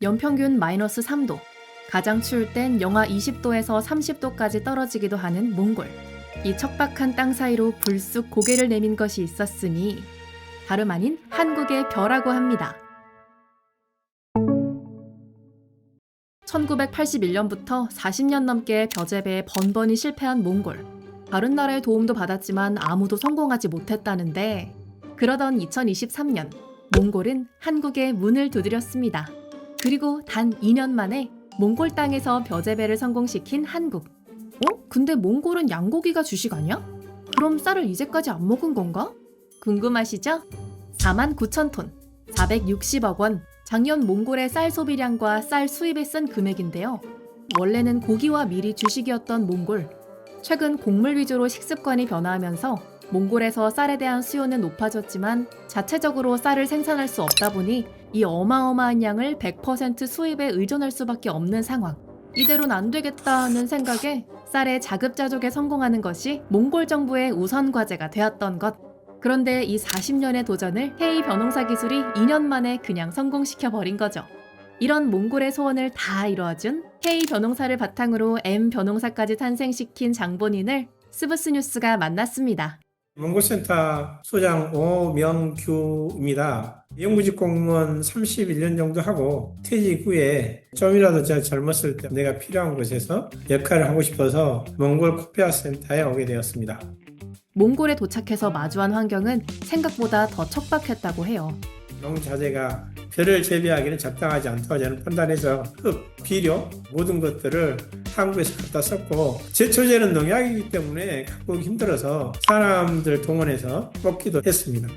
연평균 마이너스 3도, 가장 추울 땐 영하 20도에서 30도까지 떨어지기도 하는 몽골. 이 척박한 땅 사이로 불쑥 고개를 내민 것이 있었으니 다름 아닌 한국의 벼라고 합니다. 1981년부터 40년 넘게 벼 재배에 번번이 실패한 몽골. 다른 나라의 도움도 받았지만 아무도 성공하지 못했다는데, 그러던 2023년 몽골은 한국에 문을 두드렸습니다. 그리고 단 2년 만에 몽골 땅에서 벼 재배를 성공시킨 한국. 근데 몽골은 양고기가 주식 아니야? 그럼 쌀을 이제까지 안 먹은 건가? 궁금하시죠? 49,000톤, 460억 원, 작년 몽골의 쌀 소비량과 쌀 수입에 쓴 금액인데요. 원래는 고기와 밀이 주식이었던 몽골. 최근 곡물 위주로 식습관이 변화하면서 몽골에서 쌀에 대한 수요는 높아졌지만 자체적으로 쌀을 생산할 수 없다 보니 이 어마어마한 양을 100% 수입에 의존할 수밖에 없는 상황. 이대로는 안 되겠다는 생각에 쌀의 자급자족에 성공하는 것이 몽골 정부의 우선 과제가 되었던 것. 그런데 이 40년의 도전을 K 벼농사 기술이 2년 만에 그냥 성공시켜버린 거죠. 이런 몽골의 소원을 다 이루어준 K 벼농사를 바탕으로 M 벼농사까지 탄생시킨 장본인을 스브스 뉴스가 만났습니다. 몽골센터 소장 오명규입니다. 연구직 공무원 31년 정도 하고 퇴직 후에 좀이라도 제가 젊었을 때 내가 필요한 곳에서 역할을 하고 싶어서 몽골 코페아 센터에 오게 되었습니다. 몽골에 도착해서 마주한 환경은 생각보다 더 척박했다고 해요. 농자재가 벼를 재배하기는 적당하지 않다고 저는 판단해서 흙, 비료 모든 것들을 한국에서 갖다 썼고 제초제는 농약이기 때문에 갖고 힘들어서 사람들 동원해서 뽑기도 했습니다.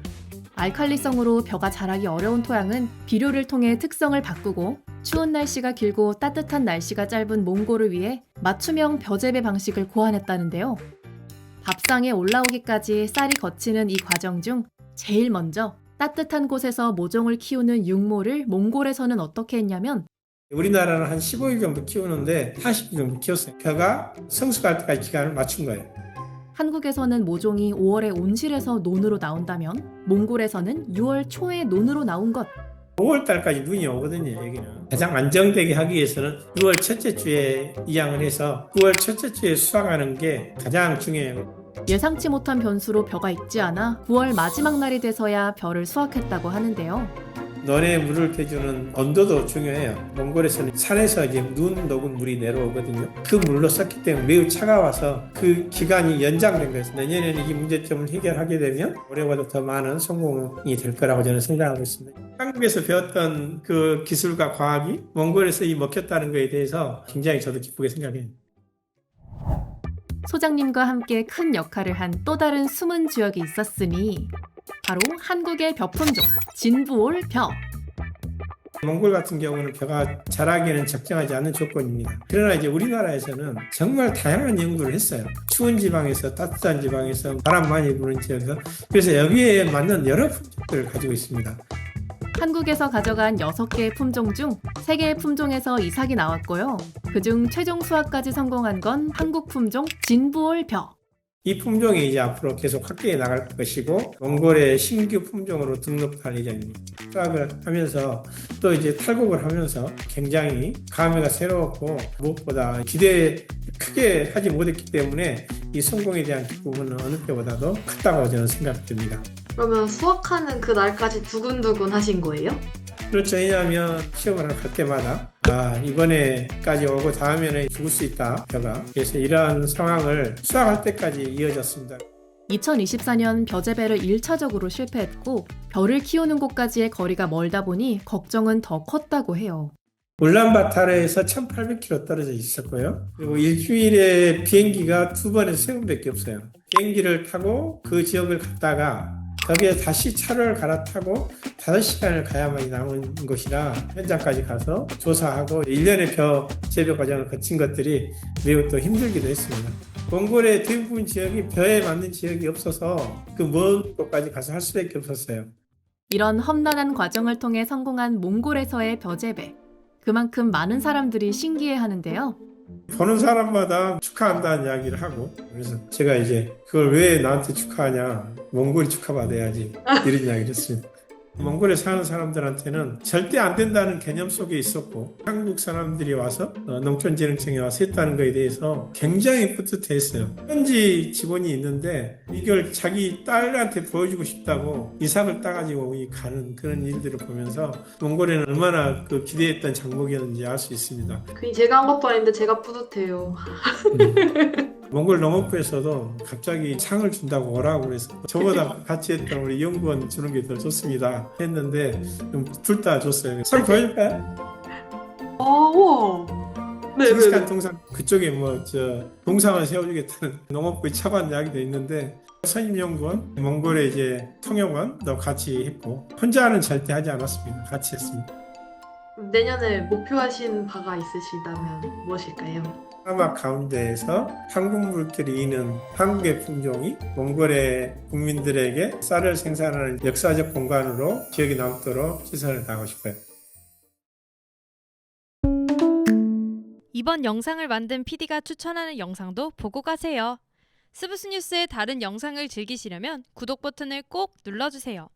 알칼리성으로 벼가 자라기 어려운 토양은 비료를 통해 특성을 바꾸고 추운 날씨가 길고 따뜻한 날씨가 짧은 몽골을 위해 맞춤형 벼 재배 방식을 고안했다는데요. 밥상에 올라오기까지 쌀이 거치는 이 과정 중 제일 먼저 따뜻한 곳에서 모종을 키우는 육모를 몽골에서는 어떻게 했냐면 우리나라는 한 15일 정도 키우는데 40일 정도 키웠어요. 벼가 성숙할 때까지 기간을 맞춘 거예요. 한국에서는 모종이 5월에 온실에서 논으로 나온다면 몽골에서는 6월 초에 논으로 나온 것. 5월 달까지 눈이 오거든요. 여기는 가장 안정되게 하기 위해서는 6월 첫째 주에 이양을 해서 9월 첫째 주에 수확하는 게 가장 중요해요. 예상치 못한 변수로 벼가 익지 않아 9월 마지막 날이 돼서야 벼를 수확했다고 하는데요. 논에 물을 대주는 온도도 중요해요. 몽골에서는 산에서 이제 눈 녹은 물이 내려오거든요. 그 물로 썼기 때문에 매우 차가워서 그 기간이 연장된 거예요. 내년에는 이 문제점을 해결하게 되면 올해보다 더 많은 성공이 될 거라고 저는 생각하고 있습니다. 한국에서 배웠던 그 기술과 과학이 몽골에서 먹혔다는 것에 대해서 굉장히 저도 기쁘게 생각해요. 소장님과 함께 큰 역할을 한 또 다른 숨은 주역이 있었으니 바로 한국의 벼 품종 진부올 벼. 몽골 같은 경우는 벼가 자라기에는 적정하지 않은 조건입니다. 그러나 이제 우리나라에서는 정말 다양한 연구를 했어요. 추운 지방에서 따뜻한 지방에서 바람 많이 부는 지역에서 그래서 여기에 맞는 여러 품종들을 가지고 있습니다. 한국에서 가져간 6개의 품종 중 3개의 품종에서 이삭이 나왔고요. 그중 최종 수확까지 성공한 건 한국 품종 진부올 벼. 이 품종이 이제 앞으로 계속 확대해 나갈 것이고 몽골의 신규 품종으로 등록할 예정입니다. 수확을 하면서 또 이제 탈곡을 하면서 굉장히 감회가 새로웠고 무엇보다 기대 크게 하지 못했기 때문에 이 성공에 대한 기쁨은 어느 때보다도 컸다고 저는 생각됩니다. 그러면 수확하는 그 날까지 두근두근 하신 거예요? 그렇죠. 왜냐하면 시험을 갈 때마다 이번에까지 오고 다음에는 죽을 수 있다. 벼가. 그래서 이러한 상황을 수확할 때까지 이어졌습니다. 2024년 벼 재배를 1차적으로 실패했고 벼를 키우는 곳까지의 거리가 멀다 보니 걱정은 더 컸다고 해요. 울란바타르에서 1800km 떨어져 있었고요. 그리고 일주일에 비행기가 2번에서 3번밖에 없어요. 비행기를 타고 그 지역을 갔다가 거기에 다시 차를 갈아타고 5시간을 가야만 나오는 곳이라 현장까지 가서 조사하고 1년의 벼 재배 과정을 거친 것들이 매우 또 힘들기도 했습니다. 몽골의 대부분 지역이 벼에 맞는 지역이 없어서 그 먼 곳까지 가서 할 수밖에 없었어요. 이런 험난한 과정을 통해 성공한 몽골에서의 벼 재배. 그만큼 많은 사람들이 신기해하는데요. 보는 사람마다 축하한다는 이야기를 하고 그래서 제가 이제 그걸 왜 나한테 축하하냐 몽골이 축하받아야지 이런 이야기를 했습니다. 몽골에 사는 사람들한테는 절대 안 된다는 개념 속에 있었고 한국 사람들이 와서 농촌진흥청에 와서 했다는 것에 대해서 굉장히 뿌듯했어요. 현지 직원이 있는데 이걸 자기 딸한테 보여주고 싶다고 이삭을 따가지고 가는 그런 일들을 보면서 몽골에는 얼마나 그 기대했던 장목이었는지 알 수 있습니다. 괜히 제가 한 것도 아닌데 제가 뿌듯해요. 몽골 농업부에서도 갑자기 상을 준다고 오라고 그래서 저보다 같이 했던 우리 연구원 주는 게 더 좋습니다 했는데 둘 다 줬어요. 상 보여줄까요? 우와. 징기스칸 동상 그쪽에 동상을 세워주겠다는 농업부의 차관 이야기도 있는데 선임연구원, 몽골의 이제 통역원도 같이 했고 혼자는 절대 하지 않았습니다. 같이 했습니다. 내년에 목표하신 바가 있으시다면 무엇일까요? 사막 가운데에서 한국 물결이 이는 한국의 품종이 몽골의 국민들에게 쌀을 생산하는 역사적 공간으로 기억에 남도록 최선을 다하고 싶어요. 이번 영상을 만든 PD가 추천하는 영상도 보고 가세요. 스브스 뉴스의 다른 영상을 즐기시려면 구독 버튼을 꼭 눌러주세요.